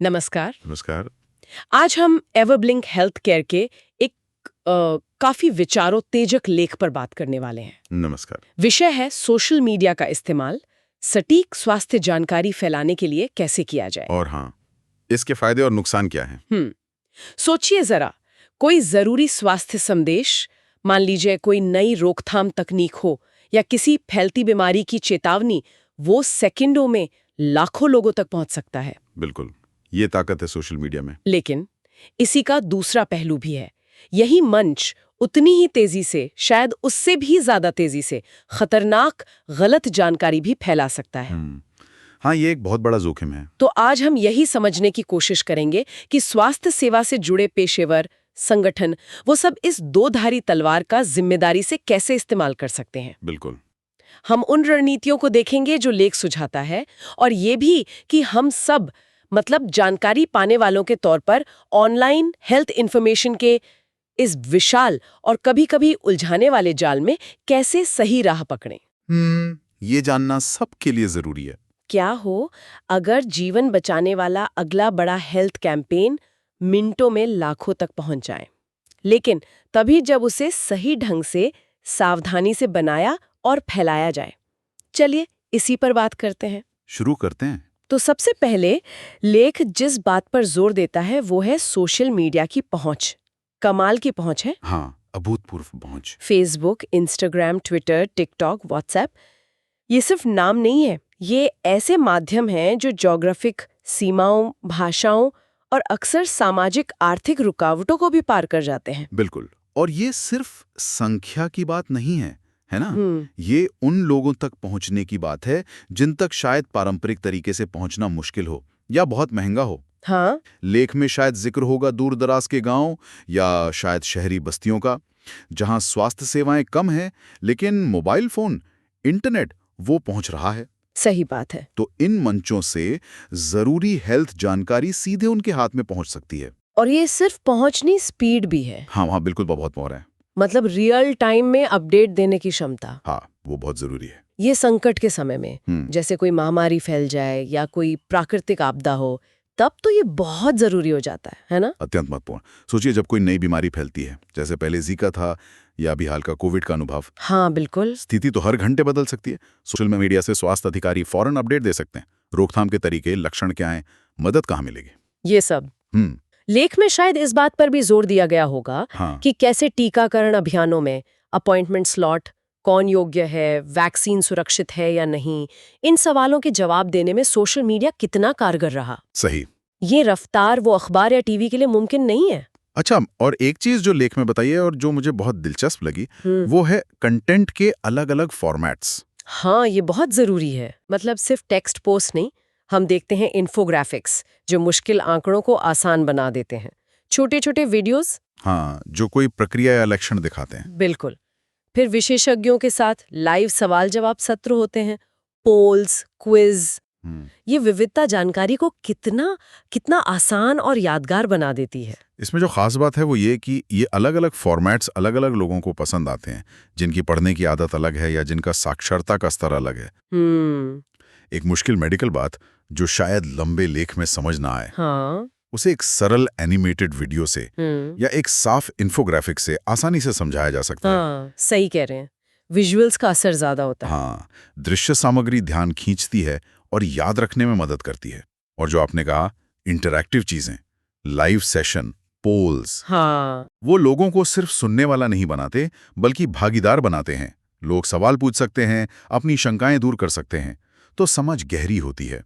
नमस्कार। नमस्कार। आज हम एवरब्लिंक हेल्थ केयर के एक काफी विचारोत्तेजक लेख पर बात करने वाले हैं। नमस्कार। विषय है सोशल मीडिया का इस्तेमाल सटीक स्वास्थ्य जानकारी फैलाने के लिए कैसे किया जाए। और हाँ, इसके फायदे और नुकसान क्या हैं? सोचिए जरा, कोई जरूरी स्वास्थ्य संदेश, मान लीजिए कोई नई रोकथाम तकनीक हो या किसी फैलती बीमारी की चेतावनी, वो सेकंडों में लाखों लोगों तक पहुंच सकता है। बिल्कुल, ये ताकत है सोशल मीडिया में। लेकिन इसी का दूसरा पहलू भी है। यही मंच उतनी ही तेजी से, शायद उससे भी ज्यादा तेजी से, खतरनाक गलत जानकारी भी फैला सकता है। हाँ, ये एक बहुत बड़ा जोखिम है। तो आज हम यही समझने की कोशिश करेंगे कि स्वास्थ्य सेवा से जुड़े पेशेवर, संगठन, वो सब इस दो-धारी तलवार का जिम्मेदारी से कैसे इस्तेमाल कर सकते हैं। बिल्कुल। हम उन रणनीतियों को देखेंगे जो लेख सुझाता है, और ये भी कि हम सब, मतलब जानकारी पाने वालों के तौर पर, ऑनलाइन हेल्थ इंफॉर्मेशन के इस विशाल और कभी-कभी उलझाने वाले जाल में कैसे सही राह पकड़ें। ये जानना सबके लिए जरूरी है। क्या हो अगर जीवन बचाने वाला अगला बड़ा हेल्थ कैंपेन मिनटों में लाखों तक पहुंच जाए, लेकिन तभी जब उसे सही ढंग से, सावधानी से बनाया और फैलाया जाए। चलिए इसी पर बात करते हैं। शुरू करते हैं। तो सबसे पहले लेख जिस बात पर जोर देता है वो है सोशल मीडिया की पहुंच। कमाल की पहुंच है। हाँ, अभूतपूर्व पहुंच। Facebook, Instagram, Twitter, TikTok, WhatsApp, ये सिर्फ नाम नहीं है, ये ऐसे माध्यम हैं जो ज्योग्राफिक सीमाओं, भाषाओं और अक्सर सामाजिक आर्थिक रुकावटों को भी पार कर जाते हैं। बिल्कुल। और ये सिर्फ संख्या की बात नहीं है ना? ये उन लोगों तक पहुंचने की बात है जिन तक शायद पारंपरिक तरीके से पहुंचना मुश्किल हो या बहुत महंगा हो। हाँ, लेख में शायद जिक्र होगा दूर दराज के गांव या शायद शहरी बस्तियों का, जहां स्वास्थ्य सेवाएं कम हैं लेकिन मोबाइल फोन, इंटरनेट वो पहुंच रहा है। सही बात है। तो इन मंचों से जरूरी हेल्थ जानकारी सीधे उनके हाथ में पहुंच सकती है। और ये सिर्फ पहुंचनी, स्पीड भी है। हाँ, वहाँ बिल्कुल बहुत मोहर है। मतलब रियल टाइम में अपडेट देने की क्षमता। हाँ, वो बहुत जरूरी है। ये संकट के समय में, जैसे कोई महामारी फैल जाए या कोई प्राकृतिक आपदा हो, तब तो ये बहुत जरूरी हो जाता है ना? अत्यंत महत्वपूर्ण। सोचिए जब कोई नई बीमारी फैलती है, जैसे पहले जीका था या अभी हाल का कोविड का अनुभव। हाँ बिल्कुल। स्थिति तो हर घंटे बदल सकती है। सोशल मीडिया से स्वास्थ्य अधिकारी फौरन अपडेट दे सकते हैं। रोकथाम के तरीके, लक्षण क्या हैं, मदद कहाँ मिलेगी, ये सब हम्म लेख में शायद इस बात पर भी जोर दिया गया होगा हाँ, कि कैसे टीकाकरण अभियानों में अपॉइंटमेंट स्लॉट, कौन योग्य है, वैक्सीन सुरक्षित है या नहीं, इन सवालों के जवाब देने में सोशल मीडिया कितना कारगर रहा। सही। ये रफ्तार वो अखबार या टीवी के लिए मुमकिन नहीं है। अच्छा, और एक चीज जो लेख में बताई है और जो मुझे बहुत दिलचस्प लगी, वो है कंटेंट के अलग अलग फॉर्मेट्स। हाँ, ये बहुत जरूरी है। मतलब सिर्फ टेक्स्ट पोस्ट नहीं, हम देखते हैं इन्फोग्राफिक्स जो मुश्किल आंकड़ों को आसान बना देते हैं, छोटे छोटे वीडियोस। हाँ, जो कोई प्रक्रिया या लक्षण दिखाते हैं। बिल्कुल। फिर विशेषज्ञों के साथ लाइव सवाल जवाब सत्र होते हैं, पोल्स, क्विज। ये विविधता जानकारी को कितना कितना आसान और यादगार बना देती है। इसमें जो खास बात है वो ये कि ये अलग अलग फॉर्मेट्स अलग अलग लोगों को पसंद आते हैं, जिनकी पढ़ने की आदत अलग है या जिनका साक्षरता का स्तर अलग है। एक मुश्किल मेडिकल बात जो शायद लंबे लेख में समझ ना आए, हाँ। उसे एक सरल एनिमेटेड वीडियो से या एक साफ इन्फोग्राफिक से आसानी से समझाया जा सकता है। हाँ, सही कह रहे हैं। विजुअल्स का असर ज्यादा होता है। हाँ, दृश्य सामग्री ध्यान खींचती है और याद रखने में मदद करती है। और जो आपने कहा, इंटरैक्टिव चीजें, लाइव सेशन, पोल्स, हाँ, वो लोगों को सिर्फ सुनने वाला नहीं बनाते बल्कि भागीदार बनाते हैं। लोग सवाल पूछ सकते हैं, अपनी शंकाएं दूर कर सकते हैं, तो समझ गहरी होती है।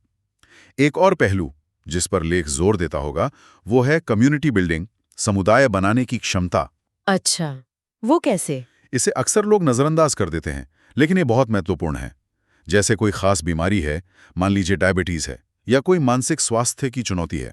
एक और पहलू जिस पर लेख जोर देता होगा वो है कम्युनिटी बिल्डिंग, समुदाय बनाने की क्षमता। अच्छा, वो कैसे? इसे अक्सर लोग नजरअंदाज कर देते हैं, लेकिन ये बहुत महत्वपूर्ण है। जैसे कोई खास बीमारी है, मान लीजिए डायबिटीज है या कोई मानसिक स्वास्थ्य की चुनौती है,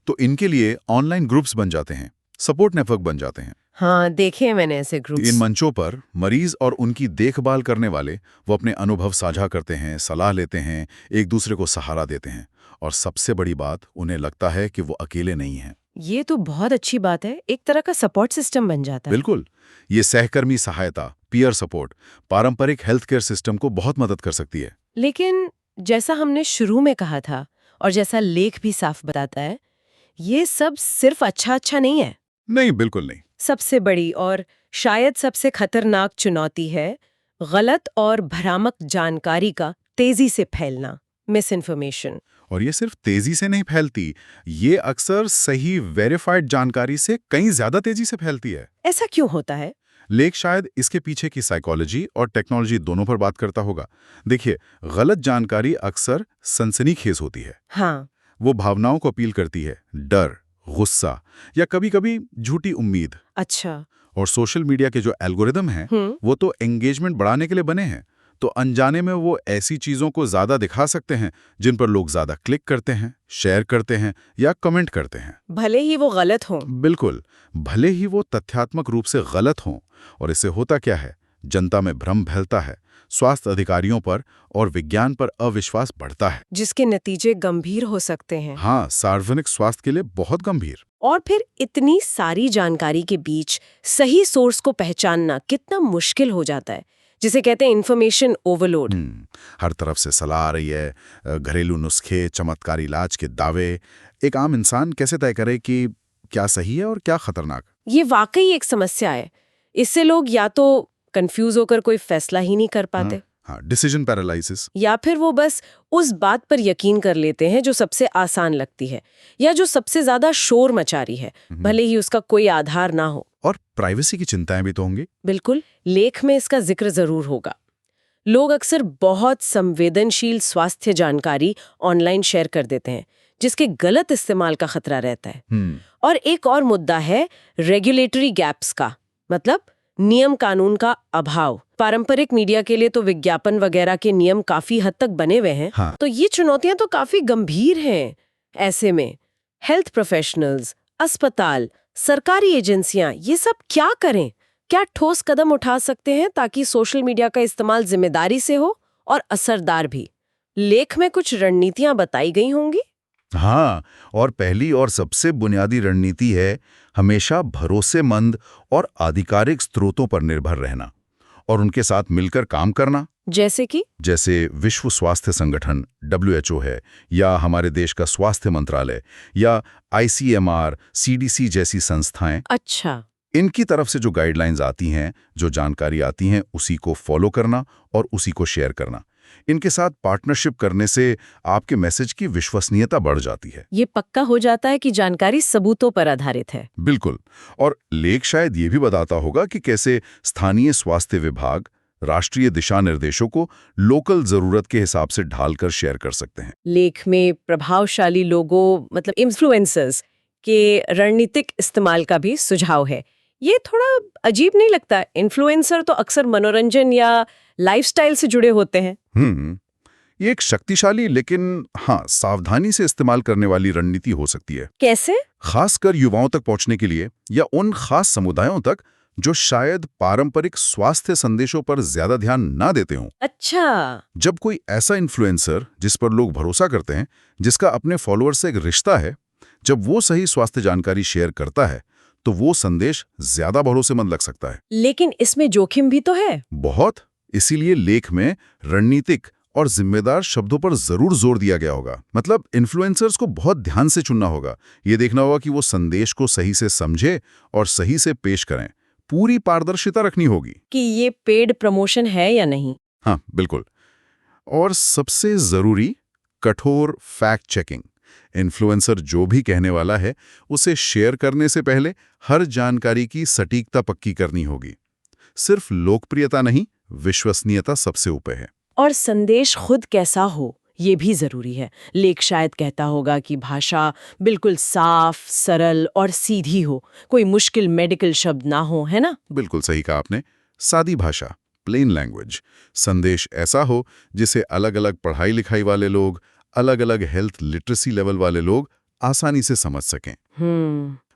तो इनके लिए ऑनलाइन ग्रुप्स बन जाते हैं, सपोर्ट नेटवर्क बन जाते हैं। हाँ, देखे हैं मैंने ऐसे ग्रुप्स। इन मंचों पर मरीज और उनकी देखभाल करने वाले वो अपने अनुभव साझा करते हैं, सलाह लेते हैं, एक दूसरे को सहारा देते हैं, और सबसे बड़ी बात, उन्हें लगता है कि वो अकेले नहीं हैं। ये तो बहुत अच्छी बात है, एक तरह का सपोर्ट सिस्टम बन जाता है। बिल्कुल। ये सहकर्मी सहायता, पीयर सपोर्ट, पारंपरिक हेल्थ केयर सिस्टम को बहुत मदद कर सकती है। लेकिन जैसा हमने शुरू में कहा था, और जैसा लेख भी साफ बताता है, ये सब सिर्फ अच्छा नहीं है। नहीं, बिल्कुल नहीं। सबसे बड़ी और शायद सबसे खतरनाक चुनौती है गलत और भ्रामक जानकारी का तेजी से फैलना, मिस इन्फॉर्मेशन। और ये सिर्फ तेजी से नहीं फैलती, ये अक्सर सही वेरीफाइड जानकारी से कहीं ज्यादा तेजी से फैलती है। ऐसा क्यों होता है? लेख शायद इसके पीछे की साइकोलॉजी और टेक्नोलॉजी दोनों पर बात करता होगा। देखिए, गलत जानकारी अक्सर सनसनीखेज होती है। हाँ। वो भावनाओं को अपील करती है, डर, गुस्सा या कभी-कभी झूठी उम्मीद। अच्छा। और सोशल मीडिया के जो एल्गोरिदम हैं, वो तो एंगेजमेंट बढ़ाने के लिए बने हैं। तो अनजाने में वो ऐसी चीजों को ज्यादा दिखा सकते हैं जिन पर लोग ज्यादा क्लिक करते हैं, शेयर करते हैं या कमेंट करते हैं। भले ही वो गलत हो। बिल्कुल, भले ही वो तथ्यात्मक रूप से गलत हों। और इससे होता क्या है, जनता में भ्रम फैलता है, स्वास्थ्य अधिकारियों पर और विज्ञान पर अविश्वास बढ़ता है, जिसके नतीजे गंभीर हो सकते हैं। हाँ, सार्वजनिक स्वास्थ्य के लिए बहुत गंभीर। और फिर इतनी सारी जानकारी के बीच सही सोर्स को पहचानना कितना मुश्किल हो जाता है, जिसे कहते हैं इन्फॉर्मेशन ओवरलोड। हर तरफ से सलाह आ रही है, घरेलू नुस्खे, चमत्कारी इलाज के दावे। एक आम इंसान कैसे तय करे कि क्या सही है और क्या खतरनाक? ये वाकई एक समस्या है। इससे लोग या तो कंफ्यूज होकर कोई फैसला ही नहीं कर पाते, हाँ, डिसीजन पैरालिसिस। या फिर वो बस उस बात पर यकीन कर लेते हैं जो सबसे आसान लगती है या जो सबसे ज्यादा शोर मचा रही है, भले ही उसका कोई आधार ना हो। और प्राइवेसी की चिंताएं भी तो होंगी। बिल्कुल, लेख में इसका जिक्र जरूर होगा। लोग अक्सर बहुत संवेदनशील स्वास्थ्य जानकारी ऑनलाइन शेयर कर देते हैं, जिसके गलत इस्तेमाल का खतरा रहता है। और एक और मुद्दा है रेगुलेटरी गैप्स का, मतलब नियम कानून का अभाव। पारंपरिक मीडिया के लिए तो विज्ञापन वगैरह के नियम काफी हद तक बने हुए हैं। हाँ। तो ये चुनौतियां तो काफी गंभीर हैं। ऐसे में हेल्थ प्रोफेशनल्स, अस्पताल, सरकारी एजेंसियां ये सब क्या करें? क्या ठोस कदम उठा सकते हैं ताकि सोशल मीडिया का इस्तेमाल जिम्मेदारी से हो और असरदार भी? लेख में कुछ रणनीतियां बताई गई होंगी। हाँ, और पहली और सबसे बुनियादी रणनीति है हमेशा भरोसेमंद और आधिकारिक स्रोतों पर निर्भर रहना और उनके साथ मिलकर काम करना। जैसे विश्व स्वास्थ्य संगठन WHO है, या हमारे देश का स्वास्थ्य मंत्रालय, या ICMR, CDC जैसी संस्थाएं। अच्छा। इनकी तरफ से जो गाइडलाइंस आती हैं, जो जानकारी आती हैं, उसी को फॉलो करना और उसी को शेयर करना। इनके साथ पार्टनरशिप करने से आपके मैसेज की विश्वसनीयता बढ़ जाती है। ये पक्का हो जाता है कि जानकारी सबूतों पर आधारित है। बिल्कुल। और लेख शायद ये भी बताता होगा कि कैसे स्थानीय स्वास्थ्य विभाग राष्ट्रीय दिशा निर्देशों को लोकल जरूरत के हिसाब से ढालकर शेयर कर सकते हैं। लेख में प्रभावशाली लोगों, मतलब इन्फ्लुएंसर्स के रणनीतिक इस्तेमाल का भी सुझाव है। ये थोड़ा अजीब नहीं लगता? इन्फ्लुएंसर तो अक्सर मनोरंजन या लाइफस्टाइल से जुड़े होते हैं। ये एक शक्तिशाली लेकिन हाँ, सावधानी से इस्तेमाल करने वाली रणनीति हो सकती है। कैसे? खासकर युवाओं तक पहुंचने के लिए, या उन खास समुदायों तक जो शायद पारंपरिक स्वास्थ्य संदेशों पर ज्यादा ध्यान ना देते हों। अच्छा। जब कोई ऐसा इन्फ्लुएंसर जिस पर लोग भरोसा करते हैं, जिसका अपने फॉलोअर्स से एक रिश्ता है, जब वो सही स्वास्थ्य जानकारी शेयर करता है, तो वो संदेश ज्यादा भरोसेमंद लग सकता है। लेकिन इसमें जोखिम भी तो है। बहुत। इसीलिए लेख में रणनीतिक और जिम्मेदार शब्दों पर जरूर जोर दिया गया होगा। मतलब इन्फ्लुएंसर्स को बहुत ध्यान से चुनना होगा। ये देखना होगा कि वो संदेश को सही से समझे और सही से पेश करें। पूरी पारदर्शिता रखनी होगी कि ये पेड प्रमोशन है या नहीं। हाँ, बिल्कुल। और सबसे जरूरी, कठोर फैक्ट चेकिंग। इन्फ्लुएंसर जो भी कहने वाला है, उसे शेयर करने से पहले हर जानकारी की सटीकता पक्की करनी होगी। सिर्फ लोकप्रियता नहीं, विश्वसनीयता सबसे ऊपर है। और संदेश खुद कैसा हो, ये भी जरूरी है। लेख शायद कहता होगा कि भाषा बिल्कुल साफ, सरल और सीधी हो, कोई मुश्किल मेडिकल शब्द ना हो, है ना? बिल्कुल सही कहा आपने। सादी भाषा, प्लेन लैंग्वेज। संदेश ऐसा हो जिसे अलग-अलग पढ़ाई लिखाई वाले लोग, अलग-अलग हेल्थ लिटरेसी लेवल वाले लोग आसानी से समझ सकें।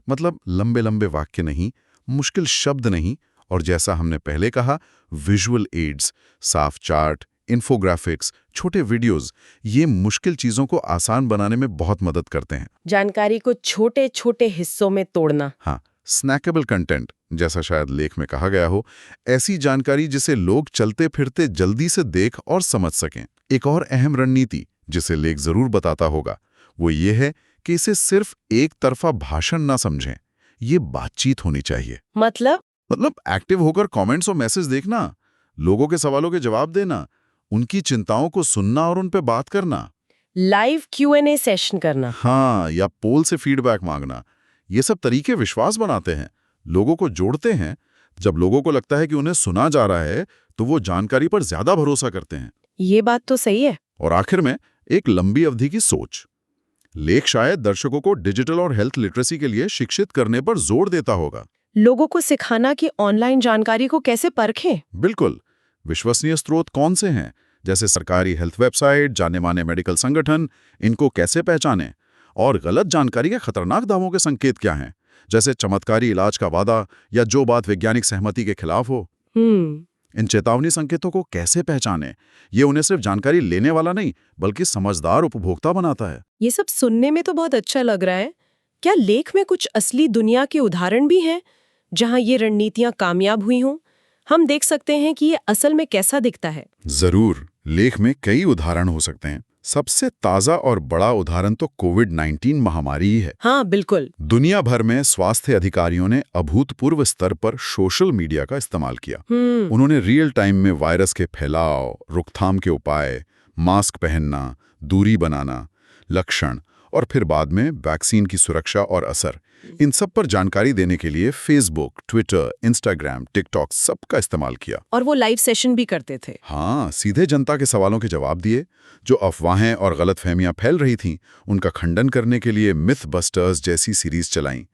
मतलब लंबे लंबे वाक्य नहीं, मुश्किल शब्द नहीं, और जैसा हमने पहले कहा, विजुअल एड्स, साफ चार्ट, इन्फोग्राफिक्स, छोटे वीडियोस, ये मुश्किल चीजों को आसान बनाने में बहुत मदद करते हैं। जानकारी को छोटे छोटे हिस्सों में तोड़ना। हाँ, स्नैकेबल कंटेंट, जैसा शायद लेख में कहा गया हो, ऐसी जानकारी जिसे लोग चलते फिरते जल्दी से देख और समझ सकें। एक और अहम रणनीति जिसे लेख जरूर बताता होगा, वो ये है कि इसे सिर्फ एक तरफा भाषण ना समझें। ये बातचीत होनी चाहिए। मतलब एक्टिव होकर कमेंट्स और मैसेज देखना, लोगों के सवालों के जवाब देना, उनकी चिंताओं को सुनना और उन पे बात करना। लाइव Q&A सेशन करना। हाँ, या पोल से फीडबैक मांगना। ये सब तरीके विश्वास बनाते हैं, लोगों को जोड़ते हैं। जब लोगों को लगता है कि उन्हें सुना जा रहा है, तो वो जानकारी पर ज्यादा भरोसा करते हैं। ये बात तो सही है। और आखिर में एक लंबी अवधि की सोच। लेख शायद दर्शकों को डिजिटल और हेल्थ लिटरेसी के लिए शिक्षित करने पर जोर देता होगा। लोगों को सिखाना कि ऑनलाइन जानकारी को कैसे परखें। बिल्कुल। विश्वसनीय स्रोत कौन से हैं, जैसे सरकारी हेल्थ वेबसाइट, जाने माने मेडिकल संगठन, इनको कैसे पहचानें। और गलत जानकारी के खतरनाक दावों के संकेत क्या हैं, जैसे चमत्कारी इलाज का वादा या जो बात वैज्ञानिक सहमति के खिलाफ हो। इन चेतावनी संकेतों को कैसे पहचानें, ये उन्हें सिर्फ जानकारी लेने वाला नहीं, बल्कि समझदार उपभोक्ता बनाता है। ये सब सुनने में तो बहुत अच्छा लग रहा है। क्या लेख में कुछ असली दुनिया के उदाहरण भी हैं जहां ये रणनीतियां कामयाब हुई हों? हम देख सकते हैं कि ये असल में कैसा दिखता है। जरूर, लेख में कई उदाहरण हो सकते हैं। सबसे ताजा और बड़ा उदाहरण तो कोविड-19 महामारी ही है। हाँ, बिल्कुल। दुनिया भर में स्वास्थ्य अधिकारियों ने अभूतपूर्व स्तर पर सोशल मीडिया का इस्तेमाल किया। उन्होंने रियल टाइम में वायरस के फैलाव, रोकथाम के उपाय, मास्क पहनना, दूरी बनाना, लक्षण और फिर बाद में वैक्सीन की सुरक्षा और असर, इन सब पर जानकारी देने के लिए फेसबुक, ट्विटर, इंस्टाग्राम, टिकटॉक सबका इस्तेमाल किया। और वो लाइव सेशन भी करते थे। हाँ, सीधे जनता के सवालों के जवाब दिए। जो अफवाहें और गलतफहमियां फैल रही थीं, उनका खंडन करने के लिए मिथ बस्टर्स जैसी सीरीज चलाईं।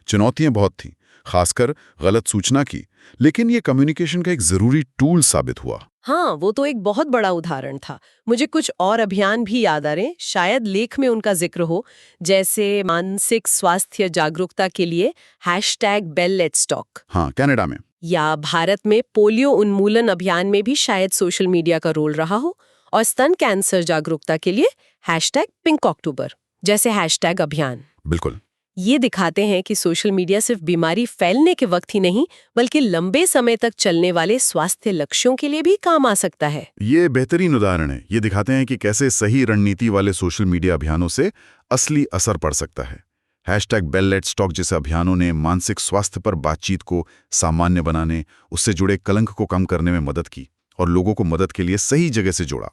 चुनौतियां बहुत थीं, खासकर गलत सूचना की, लेकिन ये कम्युनिकेशन का एक जरूरी टूल साबित हुआ। हाँ, वो तो एक बहुत बड़ा उदाहरण था। मुझे कुछ और अभियान भी याद आ रहे, शायद लेख में उनका जिक्र हो, जैसे मानसिक स्वास्थ्य जागरूकता के लिए #BellLet'sTalk। हाँ, कनाडा में। या भारत में पोलियो उन्मूलन अभियान में भी शायद सोशल मीडिया का रोल रहा हो। और स्तन कैंसर जागरूकता के लिए #PinkOctober जैसे हैशटैग अभियान। बिल्कुल। ये दिखाते हैं कि सोशल मीडिया सिर्फ बीमारी फैलने के वक्त ही नहीं, बल्कि लंबे समय तक चलने वाले स्वास्थ्य लक्ष्यों के लिए भी काम आ सकता है। ये बेहतरीन उदाहरण है। ये दिखाते हैं कि कैसे सही रणनीति वाले सोशल मीडिया अभियानों से असली असर पड़ सकता है। #BellLet'sTalk जैसे अभियानों ने मानसिक स्वास्थ्य पर बातचीत को सामान्य बनाने, उससे जुड़े कलंक को कम करने में मदद की और लोगों को मदद के लिए सही जगह से जोड़ा।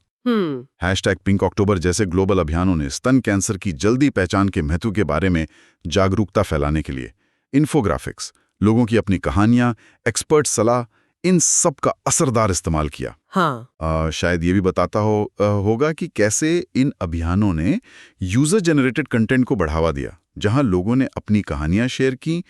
#PinkOctober जैसे ग्लोबल अभियानों ने स्तन कैंसर की जल्दी पहचान के महत्व के बारे में जागरूकता फैलाने के लिए इन्फोग्राफिक्स, लोगों की अपनी कहानियां, एक्सपर्ट सलाह, इन सब का असरदार इस्तेमाल किया। हाँ। शायद ये भी बताता होगा कि कैसे इन अभियानों ने यूजर जनरेटेड कंटेंट को बढ़ावा दिया, जहां लोगों ने अपनी कहानियां शेयर की,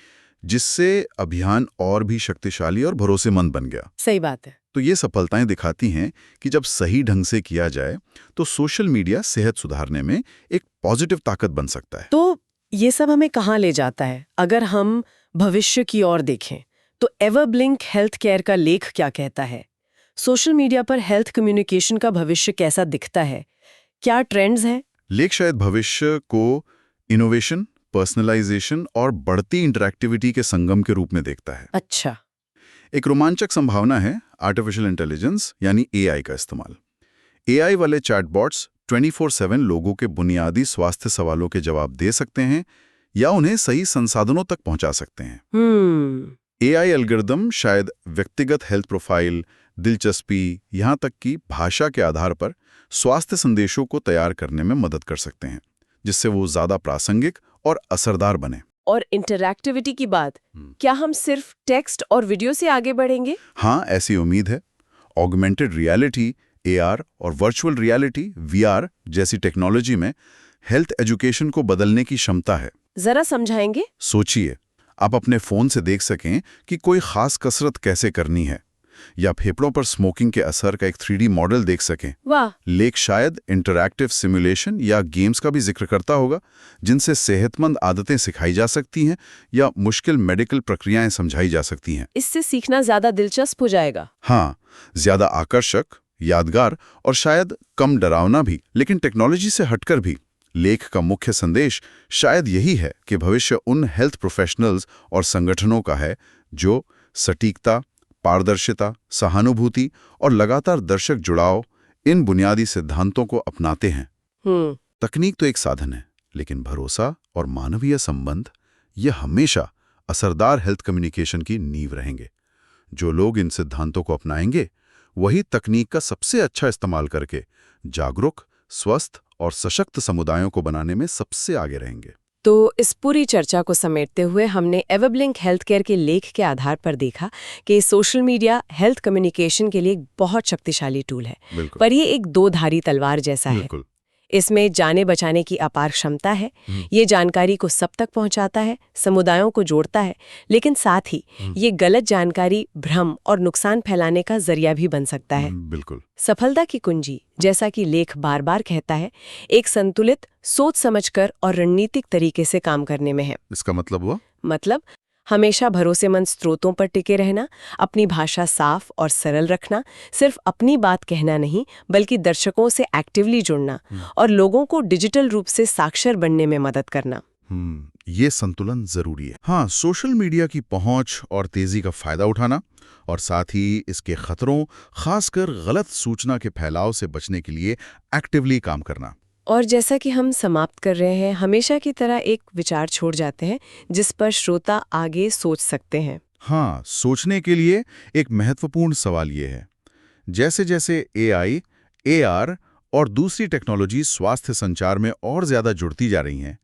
जिससे अभियान और भी शक्तिशाली और भरोसेमंद बन गया। सही बात है। तो ये सफलताएं दिखाती हैं कि जब सही ढंग से किया जाए तो सोशल मीडिया सेहत सुधारने में एक पॉजिटिव ताकत बन सकता है। तो ये सब हमें कहाँ ले जाता है? अगर हम भविष्य की ओर देखें तो एवरब्लिंक हेल्थ केयर का लेख क्या कहता है? सोशल मीडिया पर हेल्थ कम्युनिकेशन का भविष्य कैसा दिखता है? क्या ट्रेंड्स हैं? लेख शायद भविष्य को इनोवेशन, पर्सनलाइजेशन और बढ़ती इंटरैक्टिविटी के संगम के रूप में देखता है। अच्छा। एक रोमांचक संभावना है आर्टिफिशियल इंटेलिजेंस यानी AI का इस्तेमाल। AI वाले चैटबॉट्स 24/7 लोगों के बुनियादी स्वास्थ्य सवालों के जवाब दे सकते हैं या उन्हें सही संसाधनों तक पहुंचा सकते हैं। AI एल्गोरिदम शायद व्यक्तिगत हेल्थ प्रोफाइल, दिलचस्पी, यहाँ तक कि भाषा के आधार पर स्वास्थ्य संदेशों को तैयार करने में मदद कर सकते हैं, जिससे वो ज्यादा प्रासंगिक और असरदार बने। और इंटरैक्टिविटी की बात, क्या हम सिर्फ टेक्स्ट और वीडियो से आगे बढ़ेंगे? हाँ, ऐसी उम्मीद है। ऑगमेंटेड रियलिटी, AR और वर्चुअल रियलिटी VR जैसी टेक्नोलॉजी में हेल्थ एजुकेशन को बदलने की क्षमता है। जरा समझाएंगे? सोचिए, आप अपने फोन से देख सकें कि कोई खास कसरत कैसे करनी है, या फेफड़ों पर स्मोकिंग के असर का एक 3D मॉडल देख सकें। वाह। लेख शायद इंटरैक्टिव सिमुलेशन या गेम्स का भी जिक्र करता होगा, जिनसे सेहतमंद आदतें सिखाई जा सकती हैं या मुश्किल मेडिकल प्रक्रियाएं समझाई जा सकती हैं। इससे सीखना ज्यादा दिलचस्प हो जाएगा। हाँ, ज्यादा आकर्षक, यादगार और शायद कम डरावना भी, लेकिन टेक्नोलॉजी से हटकर भी। लेख का मुख्य संदेश शायद यही है कि भविष्य उन हेल्थ प्रोफेशनल्स और संगठनों का है जो सटीकता, पारदर्शिता, सहानुभूति और लगातार दर्शक जुड़ाव, इन बुनियादी सिद्धांतों को अपनाते हैं। तकनीक तो एक साधन है, लेकिन भरोसा और मानवीय संबंध ये हमेशा असरदार हेल्थ कम्युनिकेशन की नींव रहेंगे। जो लोग इन सिद्धांतों को अपनाएंगे वही तकनीक का सबसे अच्छा इस्तेमाल करके जागरूक, स्वस्थ और सशक्त समुदायों को बनाने में सबसे आगे रहेंगे। तो इस पूरी चर्चा को समेटते हुए हमने एवरब्लिंक हेल्थ केयर के लेख के आधार पर देखा कि सोशल मीडिया हेल्थ कम्युनिकेशन के लिए एक बहुत शक्तिशाली टूल है, पर ये एक दो-धारी तलवार जैसा है। इसमें जाने बचाने की अपार क्षमता है। ये जानकारी को सब तक पहुंचाता है, समुदायों को जोड़ता है, लेकिन साथ ही ये गलत जानकारी, भ्रम और नुकसान फैलाने का जरिया भी बन सकता है। बिल्कुल। सफलता की कुंजी, जैसा कि लेख बार बार कहता है, एक संतुलित, सोच समझकर और रणनीतिक तरीके से काम करने में है। इसका मतलब हुआ? मतलब हमेशा भरोसेमंद स्रोतों पर टिके रहना, अपनी भाषा साफ और सरल रखना, सिर्फ अपनी बात कहना नहीं बल्कि दर्शकों से एक्टिवली जुड़ना और लोगों को डिजिटल रूप से साक्षर बनने में मदद करना। ये संतुलन जरूरी है। हाँ, सोशल मीडिया की पहुंच और तेजी का फायदा उठाना और साथ ही इसके खतरों, खासकर गलत सूचना के फैलाव से बचने के लिए एक्टिवली काम करना। और जैसा कि हम समाप्त कर रहे हैं, हमेशा की तरह एक विचार छोड़ जाते हैं जिस पर श्रोता आगे सोच सकते हैं। हाँ, सोचने के लिए एक महत्वपूर्ण सवाल ये है, जैसे जैसे AI, AR और दूसरी टेक्नोलॉजी स्वास्थ्य संचार में और ज्यादा जुड़ती जा रही हैं,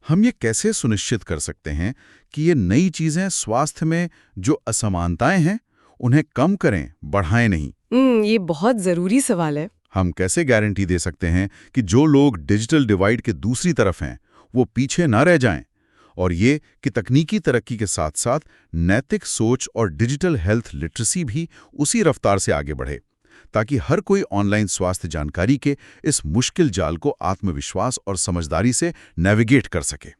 हम ये कैसे सुनिश्चित कर सकते हैं कि ये नई चीजें स्वास्थ्य में जो असमानताएं हैं उन्हें कम करें, बढ़ाएं नहीं? ये बहुत जरूरी सवाल है। हम कैसे गारंटी दे सकते हैं कि जो लोग डिजिटल डिवाइड के दूसरी तरफ हैं वो पीछे ना रह जाएं, और ये कि तकनीकी तरक्की के साथ साथ नैतिक सोच और डिजिटल हेल्थ लिटरेसी भी उसी रफ्तार से आगे बढ़े, ताकि हर कोई ऑनलाइन स्वास्थ्य जानकारी के इस मुश्किल जाल को आत्मविश्वास और समझदारी से नेविगेट कर सके।